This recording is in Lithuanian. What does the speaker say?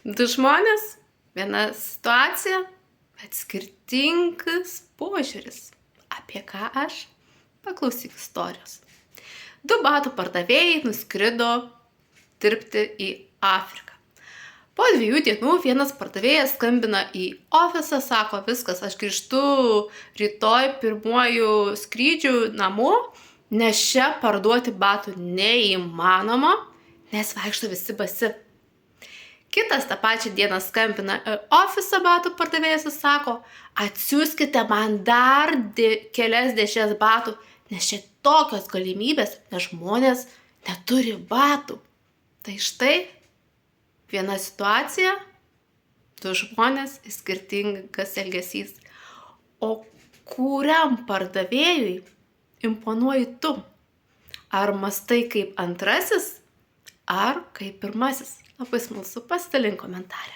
Du žmonės, viena situacija, bet skirtingas požiūris. Apie ką aš? Paklausyk istorijos. 2 batų pardavėjai nuskrido dirbti į Afriką. Po 2 dienų vienas pardavėjas skambina į ofisą, sako, viskas, aš grįžtu rytoj pirmuoju skrydžiu namo, nes čia parduoti batų neįmanoma, nes vaikšto visi basi. Kitas tą pačią dieną skambina į ofisą batų pardavėjas ir sako, atsiųskite man dar kelias dėžes batų, nes čia tokios galimybės, nes žmonės neturi batų. Tai štai viena situacija, 2 žmonės, skirtingas elgesys. O kuriam pardavėjui imponuoji tu? Ar mąstai kaip antrasis, ar kaip pirmasis? Labai smalsu, pasidalink komentare.